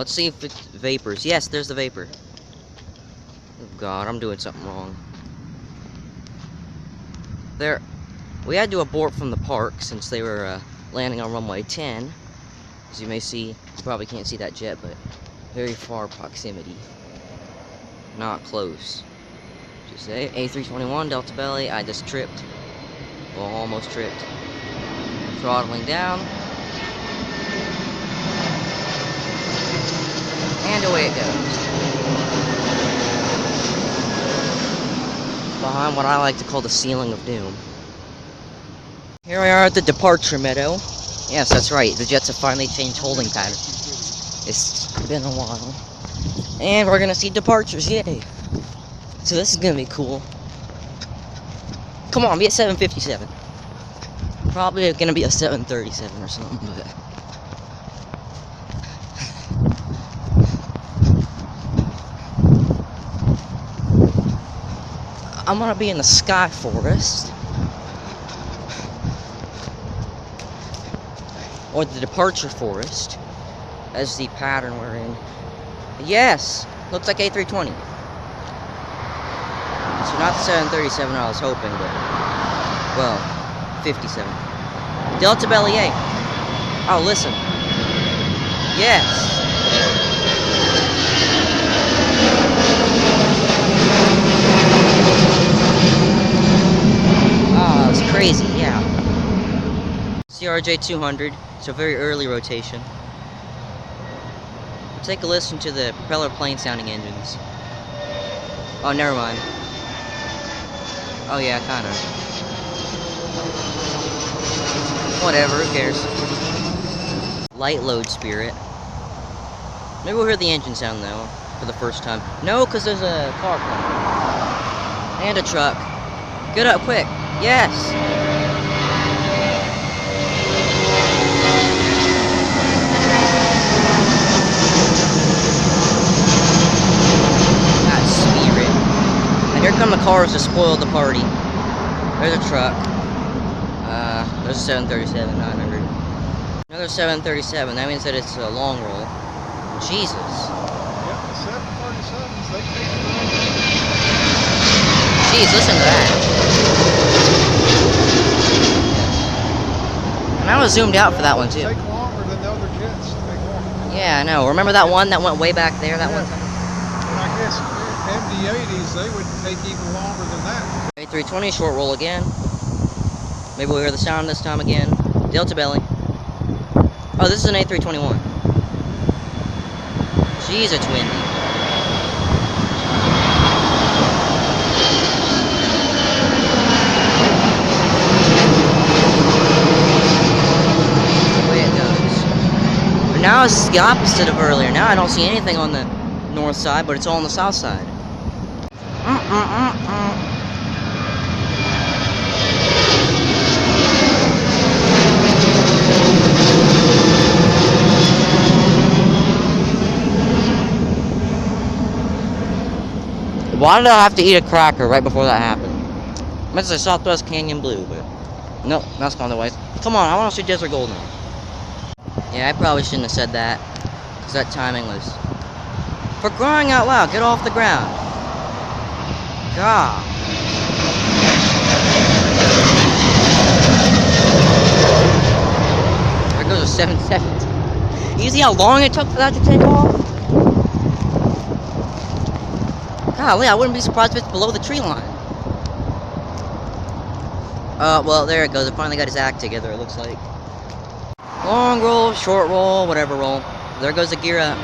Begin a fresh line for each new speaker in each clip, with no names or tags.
Let's see if it's vapors. Yes, there's the vapor. Oh god, I'm doing something wrong. There, we had to abort from the park since they were landing on runway 10. As you may see, you probably can't see that jet, but very far proximity. Not close. Just say A321 Delta Belly. I just tripped. Well, almost tripped. Throttling down. And away it goes. Behind what I like to call the ceiling of doom. Here we are at the departure meadow. Yes, that's right. The jets have finally changed holding pattern. It's been a while. And we're gonna see departures, yay. So this is gonna be cool. Come on, be at 757. Probably gonna be a 737 or something, but... I'm gonna be in the Sky Forest. Or the Departure Forest. As the pattern we're in. Yes! Looks like A320. So not the 737 I was hoping, but... Well, 57. Delta Belly A. Oh, listen. Yes! Oh, it's crazy, yeah. CRJ 200, so very early rotation. Take a listen to the propeller plane sounding engines. Oh, never mind. Oh yeah, kinda. Whatever, who cares? Light load Spirit. Maybe we'll hear the engine sound though, for the first time. No, because there's a car coming. And a truck. Get up quick. Yes! Here come the cars to spoil the party. There's a truck. There's a 737, 900. Another 737. That means that it's a long roll. Jesus.
Yep, the 737s, they take it.
Jeez, listen to that. And I was zoomed out for that one too.
They take longer than the other jets.
Yeah, I know. Remember that one that went way back there? That one.
And I guess MD-80s, they would take even longer than that.
A320, short roll again. Maybe we'll hear the sound this time again. Delta Belly. Oh, this is an A321. Jeez, it's windy. The way it goes. But now it's the opposite of earlier. Now I don't see anything on the north side, but it's all on the south side. Why did I have to eat a cracker right before that happened? I meant to say Southwest Canyon Blue, but nope, that's not the way. Come on, I want to see Desert Golden. Yeah, I probably shouldn't have said that, because that timing was... For crying out loud, get off the ground. God. There goes a 770. You see how long it took for that to take off? Golly, I wouldn't be surprised if it's below the tree line. Well, there it goes. It finally got his act together, it looks like. Long roll, short roll, whatever roll. There goes the gear up.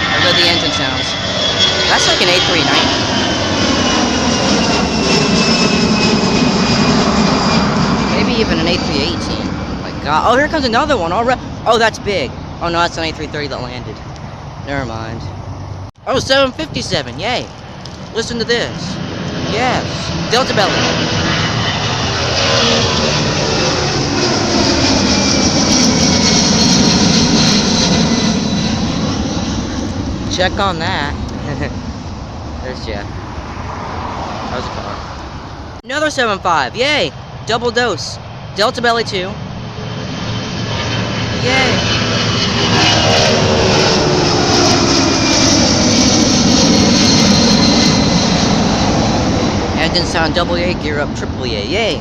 There go the engine sounds. That's like an A390. Maybe even an A318. Oh my god. Oh, here comes another one. Alright. Oh, that's big. Oh no, that's an A330 that landed. Never mind. Oh, 757. Yay. Listen to this. Yes. Delta Belly. Check on that. There's Jeff. How's the car? Another 7.5. Yay! Double dose. Delta Belly 2. Yay! engine sound, double yay, gear up, triple yay, yay!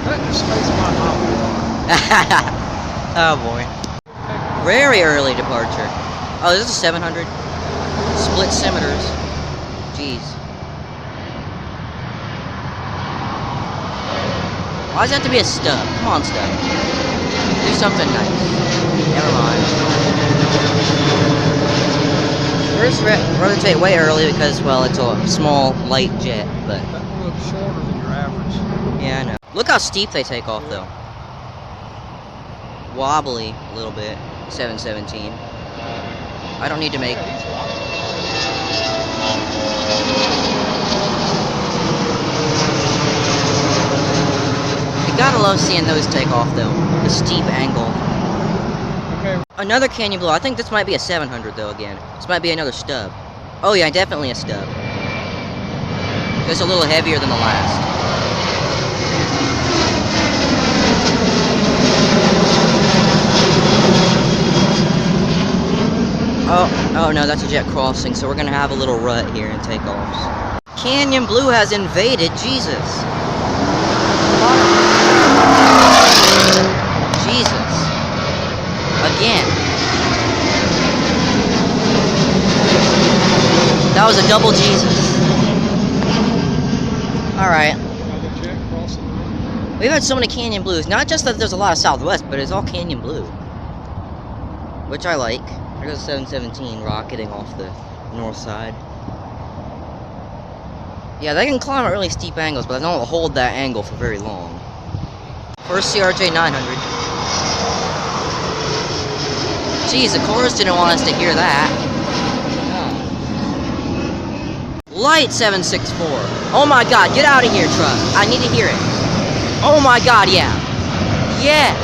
That is space my mouth.
Oh boy. Very early departure. Oh, this is a 700. Split scimitars. Jeez. Why does it have to be a stub? Come on, stub. Do something nice. Never mind. First rotate way early because, well, it's a small, light jet, but...
That one looks shorter than your average.
Yeah, I know. Look how steep they take off, though. Wobbly, a little bit. 717. I don't need to make... You gotta love seeing those take off, though. The steep angle.
Okay.
Another Canyon Blue. I think this might be a 700, though, again. This might be another stub. Oh, yeah, definitely a stub. Just a little heavier than the last. Oh no, that's a jet crossing, so we're gonna have a little rut here in takeoffs. Canyon Blue has invaded, Jesus. Jesus. Again. That was a double Jesus. Alright. We've had so many Canyon Blues. Not just that there's a lot of Southwest, but it's all Canyon Blue. Which I like. There's a 717 rocketing off the north side. Yeah, they can climb at really steep angles, but they don't hold that angle for very long. First CRJ 900. Jeez, the chorus didn't want us to hear that. Light 764. Oh my god, get out of here, truck. I need to hear it. Oh my god, yeah. Yes.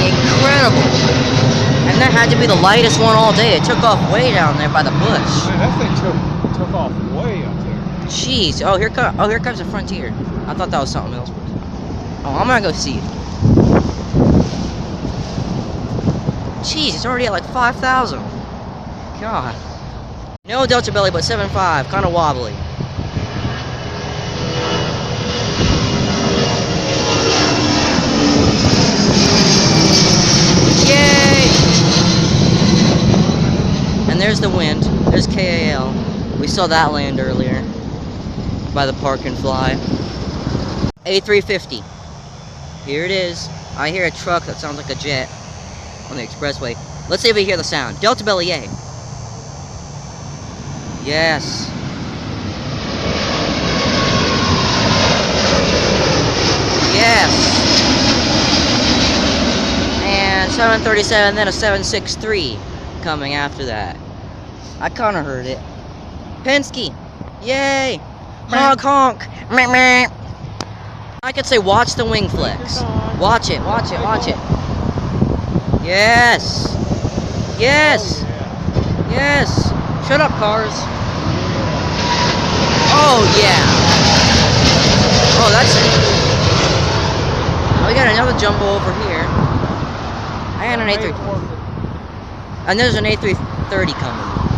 Incredible. And that had to be the lightest one all day. It took off way down there by the bush.
Man, that thing took off way up there.
Jeez. Oh, here comes the Frontier. I thought that was something else. Oh, I'm gonna go see it. Jeez, it's already at like 5,000. God. No Delta Belly, but 7.5. Kind of wobbly. Yay! And there's the wind. There's KAL. We saw that land earlier. By the park and fly. A350. Here it is. I hear a truck that sounds like a jet on the expressway. Let's see if we hear the sound. Delta Belly, yay. Yes. Yes. And 737, then a 763 coming after that. I kind of heard it. Penske, yay. Honk honk. Meh, meh. I could say watch the wing flex. Watch it, watch it, watch it. Yes. Yes. Yes. Shut up, cars. Oh, yeah. Oh, that's it. Oh, we got another jumbo over here. And an A3. And there's an A330 coming.